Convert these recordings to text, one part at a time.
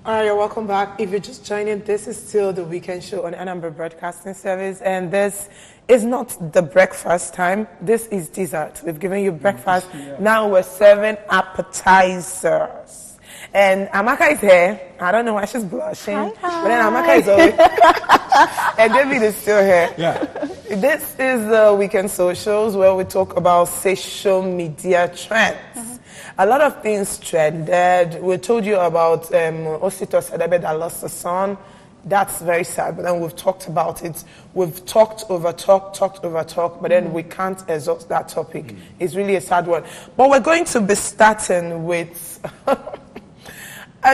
All right, you're welcome back. If you're just joining, this is still the weekend show on Anambra Broadcasting Service, and this is not the breakfast time. This is dessert. We've given you breakfast. Now we're serving appetizers. And Amaka is here. I don't know why she's blushing. Hi. But then Amaka is always... and David is still here. Yeah. This is the Weekend Socials where we talk about social media trends. A lot of things trended. We told you about Osito Sedebe that lost a son. That's very sad, but then we've talked about it. We've talked over talk, but then we can't exhaust that topic. It's really a sad one. But we're going to be starting with...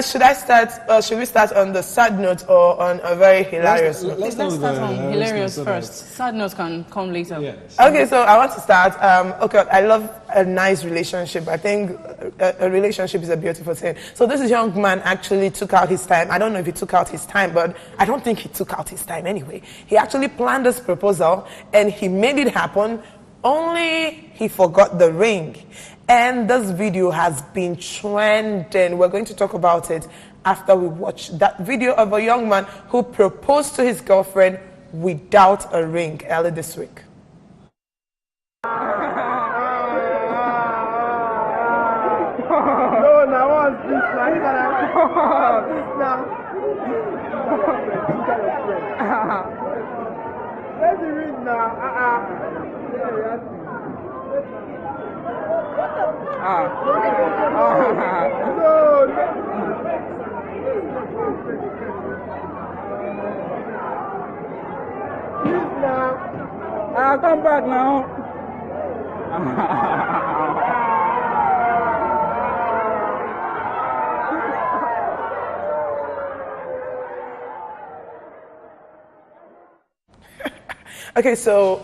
should we start on the sad note or on a very hilarious note? Let's start on hilarious first. Sad notes can come later. Yes. Okay, so I want to start. Okay, I love a nice relationship. I think a relationship is a beautiful thing. So this young man actually took out his time. I don't know if he took out his time, but I don't think he took out his time anyway. He actually planned this proposal and he made it happen, only he forgot the ring. And this video has been trending. We're going to talk about it after we watch that video of a young man who proposed to his girlfriend without a ring early this week. I'll come back now. Okay, so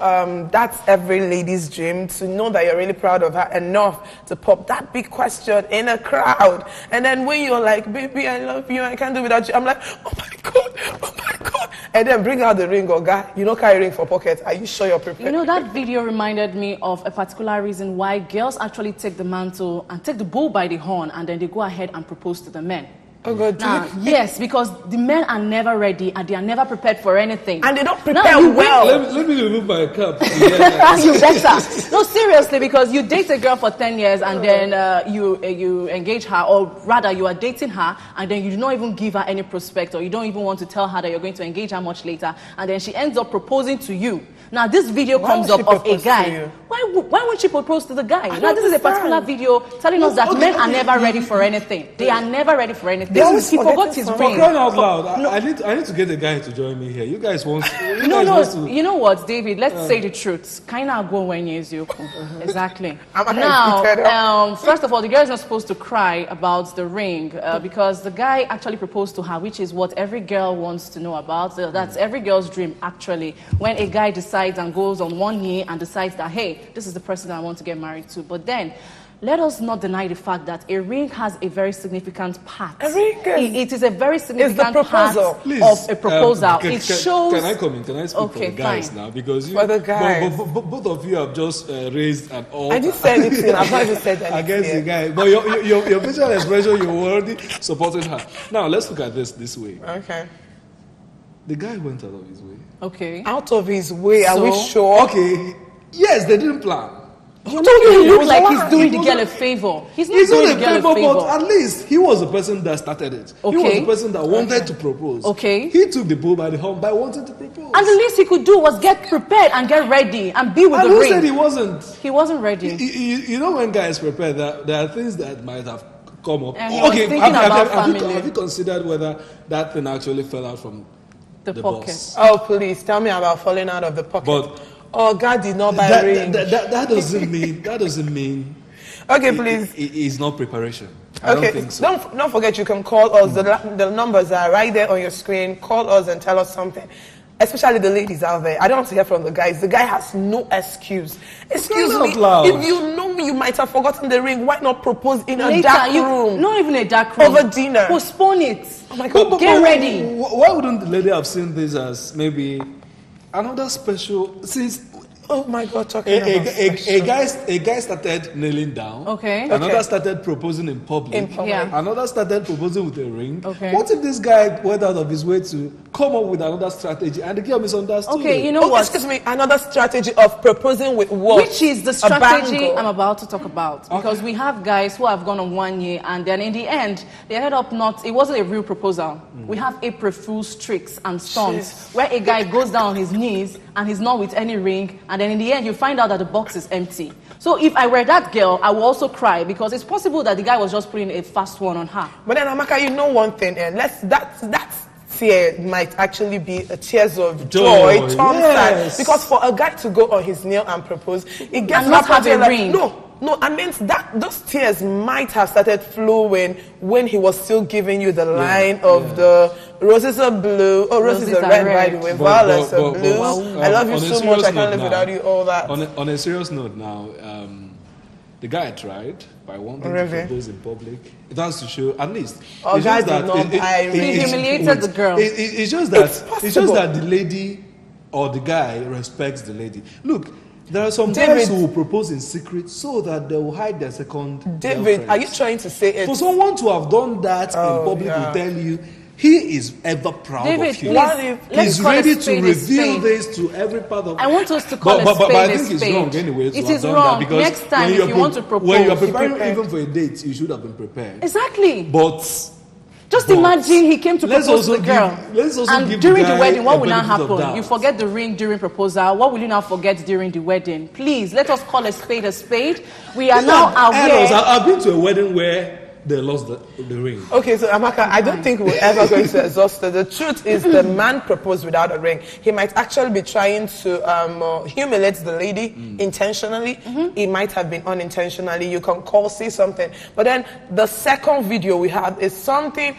that's every lady's dream, to know that you're really proud of her enough to pop that big question in a crowd. And then when you're like, baby, I love you, I can't do without you, I'm like, oh my God. And then bring out the ring, or guy, you don't carry ring for pocket. Are you sure you're prepared? You know, that video reminded me of a particular reason why girls actually take the mantle and take the bull by the horn, and then they go ahead and propose to the men. Oh God, now, yes, because the men are never ready and they are never prepared for anything. And they don't prepare well. Let me remove my cap. You better. No, seriously, because you date a girl for 10 years and then you engage her, or rather you are dating her and then you do not even give her any prospect, or you don't even want to tell her that you're going to engage her much later, and then she ends up proposing to you. Now this video comes up of a guy. Why won't she propose to the guy? Now this is a particular video telling us that men are never ready for anything. They are never ready for anything. He forgot his ring. For crying out loud, I need to get a guy to join me here. You guys want? You know what, David? Let's say the truth. Kinda go when you exactly. Now, first of all, the girl is not supposed to cry about the ring because the guy actually proposed to her, which is what every girl wants to know about. That's every girl's dream, actually. When a guy decides and goes on one knee and decides that, hey, this is the person I want to get married to. But then, let us not deny the fact that a ring has a very significant part. A ring? It is a very significant part of a proposal. It shows... Can I come in? Can I speak for the guys now? Because for the guys. Both of you have just raised an altar. I didn't say anything. I've not even said anything. Against the guy. But your facial expression, you were already supporting her. Now, let's look at this way. Okay. The guy went out of his way. Okay. Out of his way? Are we sure? Okay. Yes, they didn't plan. He looks like he's doing the girl a favor. He's not doing the girl a favor. But at least he was the person that started it. Okay. He was the person that wanted to propose. Okay. He took the bull by the horn by wanting to propose. And the least he could do was get prepared and get ready and be with the ring. Who said he wasn't? He wasn't ready. You know, when guys prepare, there are things that might have come up. And have you considered whether that thing actually fell out from the pocket? boss? Oh, please tell me about falling out of the pocket. But God did not buy a ring. That doesn't mean. Okay, please. It's not preparation. I don't think so. Don't forget, you can call us. The numbers are right there on your screen. Call us and tell us something. Especially the ladies out there. I don't want to hear from the guys. The guy has no excuse. Excuse me. If you know you might have forgotten the ring, why not propose in a dark room? Not even a dark room. Over dinner. Postpone it. Oh my God. Get ready. Why wouldn't the lady have seen this as maybe another special? Since Oh my God, talking about a guy started kneeling down. Okay. Another started proposing in public. Yeah. Another started proposing with a ring. Okay. What if this guy went out of his way to come up with another strategy and the girl misunderstood? Okay, you know what? Excuse me, another strategy of proposing with what? Which is the strategy I'm about to talk about. Because we have guys who have gone on 1 year and then in the end, they ended up not, it wasn't a real proposal. We have April Fool's tricks and stunts where a guy goes down on his knees and he's not with any ring, and then in the end you find out that the box is empty. So if I were that girl, I would also cry because it's possible that the guy was just putting a fast one on her. But then Amaka, you know one thing, and that's tear might actually be a tears of joy, yes. Because for a guy to go on his knee and propose, it gets and not have a ring. No, I mean that those tears might have started flowing when he was still giving you the line of the roses are blue, roses are red, by the way, violets are blue. I love you so much, I can't live without you, all that. On a serious note now, the guy tried by wanting to propose in public. It has to show, at least. He humiliated the girl. It's just that the lady or the guy respects the lady. Look, there are some guys who will propose in secret so that they will hide their second girlfriend. Are you trying to say it? For someone to have done that in public will tell you, he is ever proud of you. He's ready to reveal this to every part of. I want us to call but I think it's wrong anyway. It is wrong. Because next time, if you want to propose, when you are preparing even for a date, you should have been prepared. Exactly. Just imagine he came to propose to the girl. And during the wedding, what will now happen? You forget the ring during proposal. What will you now forget during the wedding? Please, let us call a spade a spade. We are now aware. I've been to a wedding where they lost the ring. Okay, so Amaka, I don't think we're ever going to exhaust it. The truth is the man proposed without a ring. He might actually be trying to humiliate the lady intentionally. It might have been unintentionally. You can say something. But then the second video we have is something,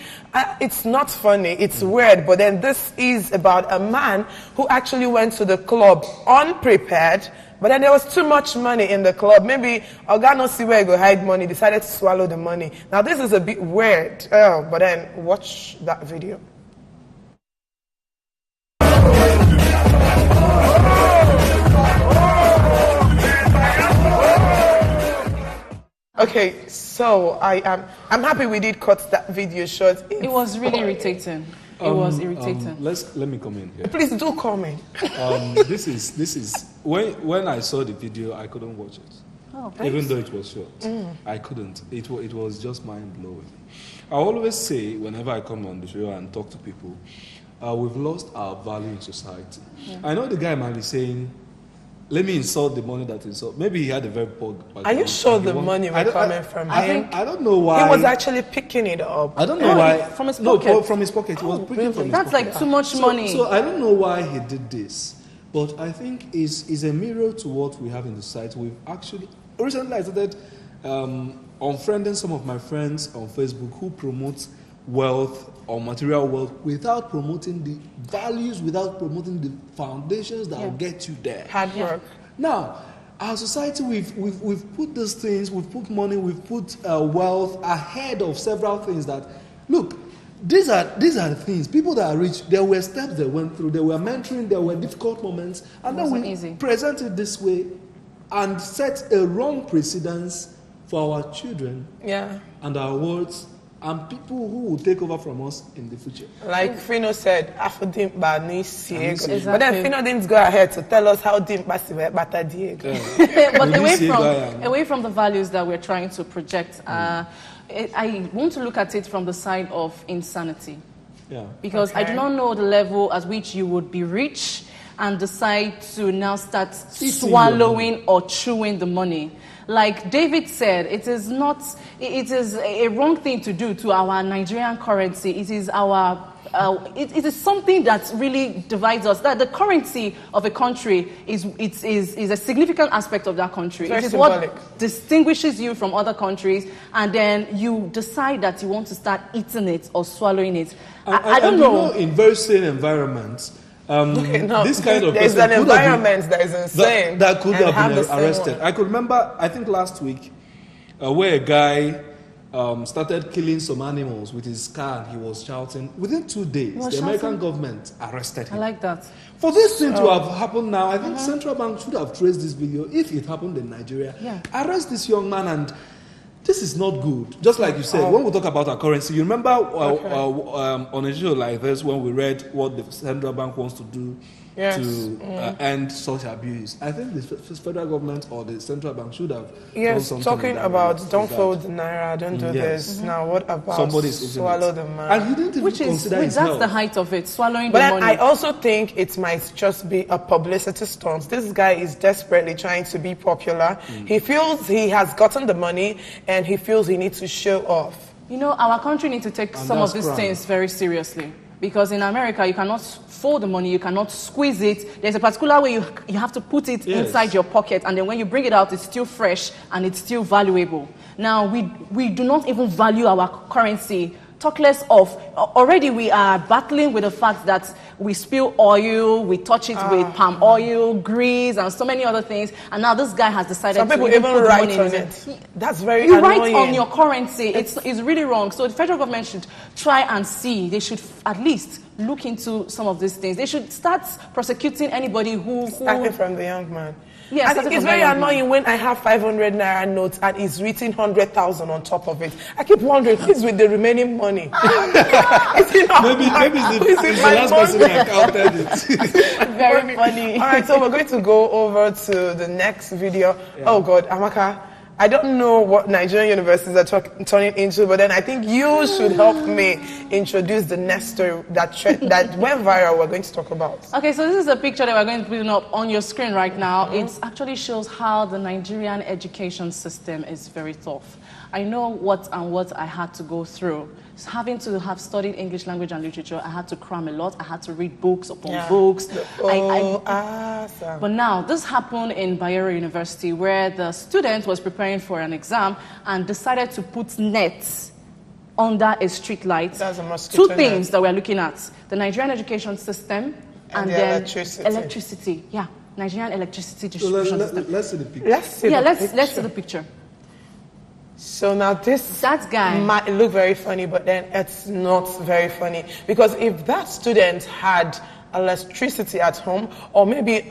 it's not funny, it's weird. But then this is about a man who actually went to the club unprepared. But then there was too much money in the club. Maybe Oga no see where he go hide money, decided to swallow the money. Now this is a bit weird, but then watch that video. Okay, so I'm happy we did cut that video short. It was really irritating. It was irritating. Let me come in here. Please do come in. This is when I saw the video, I couldn't watch it. Oh, even though it was short, I couldn't. It was just mind blowing. I always say whenever I come on the show and talk to people, we've lost our value in society. Yeah. I know the guy might be saying, "Let me insult the money that insult." Maybe he had a very poor background. Are you sure the money was coming from him? I don't know why. He was actually picking it up. I don't know why. From his pocket. No, from his pocket. He was picking from his pocket. That's like too much money. So I don't know why he did this. But I think is a mirror to what we have in the site. We've actually recently I started unfriending some of my friends on Facebook who promote wealth or material wealth without promoting the values, without promoting the foundations that will get you there. Hard work. Now, our society, we've put these things, we've put money, we've put wealth ahead of several things that look. These are the things. People that are rich, there were steps they went through. There were mentoring. There were difficult moments, and then we present it this way, and set a wrong precedence for our children, and our words, and people who will take over from us in the future. Like Fino said, but then Fino didn't go ahead to tell us how Dimba Bata Diego. But away from the values that we're trying to project. I want to look at it from the side of insanity. Yeah. Because I do not know the level at which you would be rich and decide to now start swallowing or chewing the money. Like David said, it is a wrong thing to do to our Nigerian currency. It is it is something that really divides us. That the currency of a country is a significant aspect of that country. It is symbolic. What distinguishes you from other countries, and then you decide that you want to start eating it or swallowing it. I don't know. In very sane environments, this kind of there's an environment that is insane that could have been arrested. I could remember, I think last week, where a guy started killing some animals with his car and he was shouting. Within 2 days, the American government arrested him. I like that. For this thing to have happened now, I think Central Bank should have traced this video if it happened in Nigeria. Yeah. Arrest this young man, and this is not good. Just like you said, when we talk about our currency, you remember on a show like this when we read what the Central Bank wants to do to end such abuse. I think the federal government or the central bank should have done something. Talking about don't fold the naira, don't do this. Now what about swallow the man? And he didn't even consider his that's health. the height of it, swallowing but the money. I also think it might just be a publicity stunt. This guy is desperately trying to be popular. He feels he has gotten the money and he feels he needs to show off. You know, our country needs to take some of these things very seriously. Because in America, you cannot fold the money, you cannot squeeze it. There's a particular way you have to put it inside your pocket, and then when you bring it out, it's still fresh and it's still valuable. Now, we do not even value our currency. Talk less of, already we are battling with the fact that we spill oil, we touch it with palm oil, grease, and so many other things. And now this guy has decided some people to even put write money on in it. That's very you annoying. write on your currency. It's really wrong. So the federal government should try and see. They should at least look into some of these things. They should start prosecuting anybody who starting from the young man. Yeah, I think it's very annoying when I have 500 naira notes and it's written 100,000 on top of it. I keep wondering who's with the remaining money. Maybe it's the last person that counted it. Very funny. All right, so we're going to go over to the next video. Yeah. Oh God, Amaka, I don't know what Nigerian universities are turning into, but then I think you should help me introduce the next story that went viral we're going to talk about. Okay, so this is a picture that we're going to put up on your screen right now. It actually shows how the Nigerian education system is very tough. I know what I had to go through. So having to have studied English language and literature, I had to cram a lot. I had to read books upon books. Awesome. But now, this happened in Bayero University, where the student was preparing for an exam and decided to put nets under a street light. That's a mosquito Two things that we're looking at: the Nigerian education system and then electricity. Yeah, Nigerian electricity distribution system. Let's see the picture. Let's see the picture. So now that guy might look very funny, but then it's not very funny. Because if that student had electricity at home, or maybe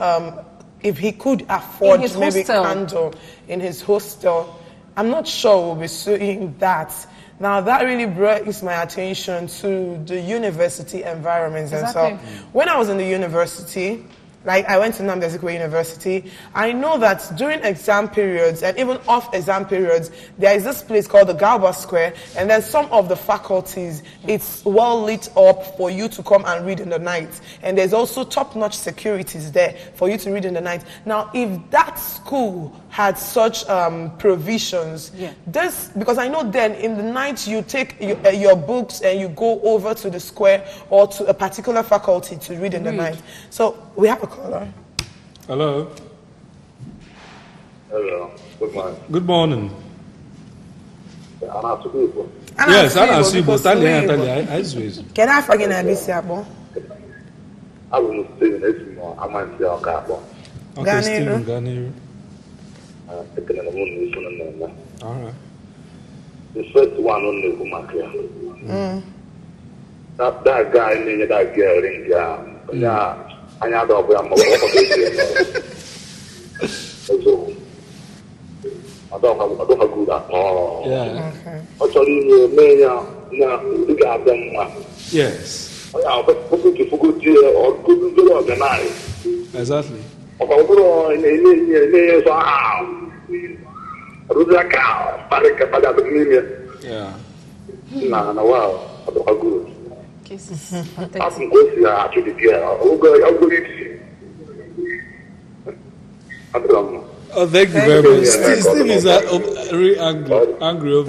if he could afford maybe candle in his hostel, I'm not sure we'll be suing that. Now that really brings my attention to the university environments and so. When I was in the university, like I went to Anambra University, I know that during exam periods and even off exam periods, there is this place called the Galba Square, and then some of the faculties, it's well lit up for you to come and read in the night. And there's also top-notch securities there for you to read in the night. Now, if that school had such provisions, because I know then in the night you take your books and you go over to the square or to a particular faculty to read in the night. So we have a caller. Hello. Hello. Good morning. Good morning. Yes, I know you, but can I forget a bit, Abo? I will stay in this more. I might say, okay, Stephen Garnier. All right. The first one on the Kumakia. That guy in that girl in there. I know that I'm I don't have good at all. Yeah. Actually, yes. Exactly. Yeah. Oh, thank you very much. Steve is really angry over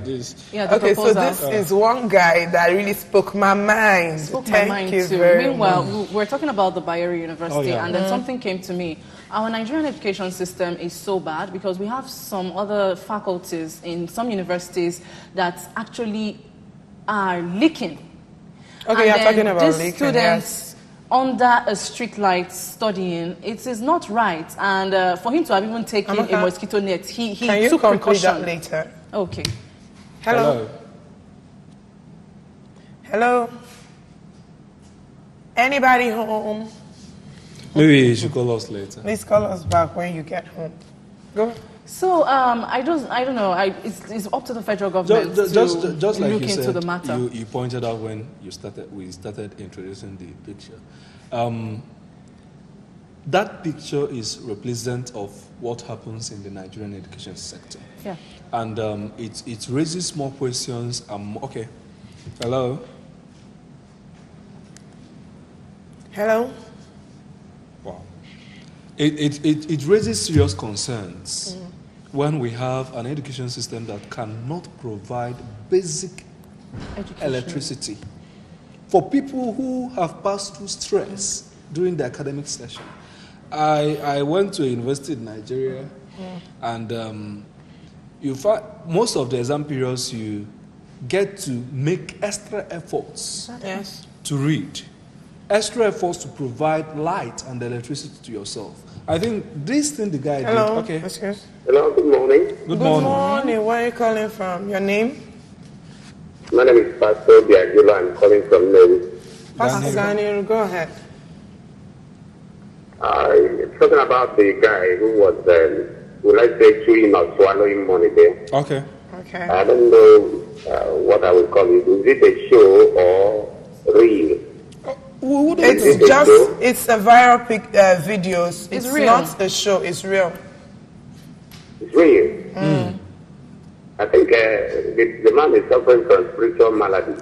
this. Yeah, okay, so this is one guy that really spoke my mind. Thank you very Meanwhile, we're talking about the Bayero University, and then something came to me. Our Nigerian education system is so bad because we have some other faculties in some universities that actually are leaking. Okay, you're talking about leaking. Students under a street light studying, it is not right. And for him to have even taken a mosquito net, he Can you took complete precaution. that later? Okay. Hello? Hello? Anybody home? Maybe you should call us later. Please call us back when you get home. Go. So I don't know. It's up to the federal government just like look you into said, the matter. You pointed out when we started introducing the picture. That picture is representative of what happens in the Nigerian education sector. Yeah. And it raises more questions. Okay. Hello? Hello? Wow. It raises serious concerns when we have an education system that cannot provide basic electricity for people who have passed through stress during the academic session. I went to a university in Nigeria, and you find most of the exam periods you get to make extra efforts to read, extra efforts to provide light and electricity to yourself. I think this thing the guy did. Okay. Excuse. Hello, good morning. Good morning. Morning. Where are you calling from? Your name? My name is Pastor Biagilo. I'm calling from Navy. Pastor Daniel, go ahead. Talking about the guy who was, would I say, chewing or swallowing money there. Okay. Okay. I don't know what I would call it. Is it a show or real? It's a viral videos. It's real. not a show. It's real. It's real. I think the man is suffering from spiritual malady.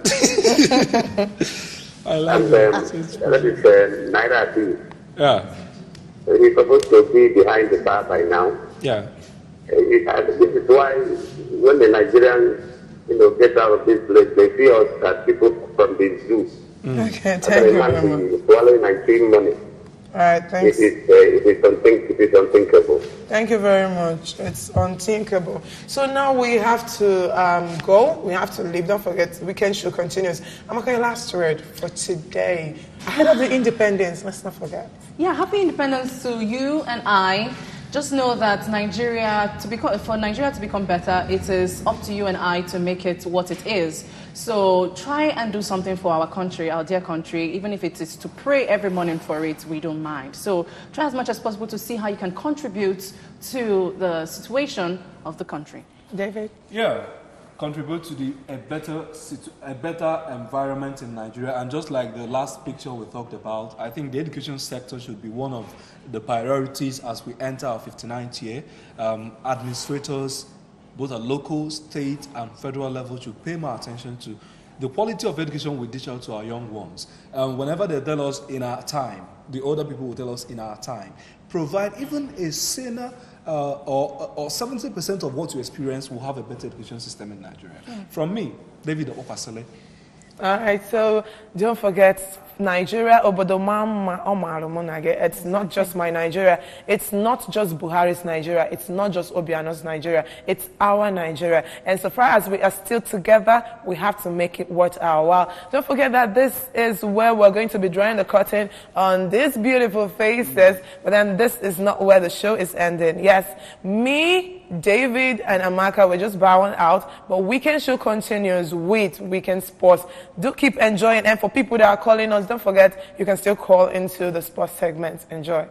I like And that is Naira D. Yeah. He's supposed to be behind the bar by now. Yeah. This is why when the Nigerians, get out of this place, they see us as people from the zoo. Okay, thank you very much. Swallowing and chewing money. All right, thanks. It is unthinkable. Thank you very much. It's unthinkable. So now we have to go. We have to leave. Don't forget, weekend show continues. I'm okay. Last word for today. Ahead of the independence, let's not forget. Yeah, happy independence to you and I. Just know that for Nigeria to become better, it is up to you and I to make it what it is. So try and do something for our country, our dear country, even if it is to pray every morning for it, we don't mind. So try as much as possible to see how you can contribute to the situation of the country. David? Yeah. Contribute to a better environment in Nigeria. And just like the last picture we talked about, I think the education sector should be one of the priorities as we enter our 59th year. Administrators, both at local, state, and federal level, should pay more attention to the quality of education we dish out to our young ones. Whenever they tell us in our time, the older people will tell us in our time, provide even a saner or 70% of what you experience will have a better education system in Nigeria. From me, David Opasele. All right, so don't forget, Nigeria, it's not just my Nigeria. It's not just Buhari's Nigeria. It's not just Obiano's Nigeria. It's our Nigeria. And so far as we are still together, we have to make it worth our while. Don't forget that this is where we're going to be drawing the curtain on these beautiful faces. But then this is not where the show is ending. Yes, me, David, and Amaka, we're just bowing out. But Weekend Show continues with Weekend Sports. Do keep enjoying. And for people that are calling us, don't forget, you can still call into the sports segment. Enjoy.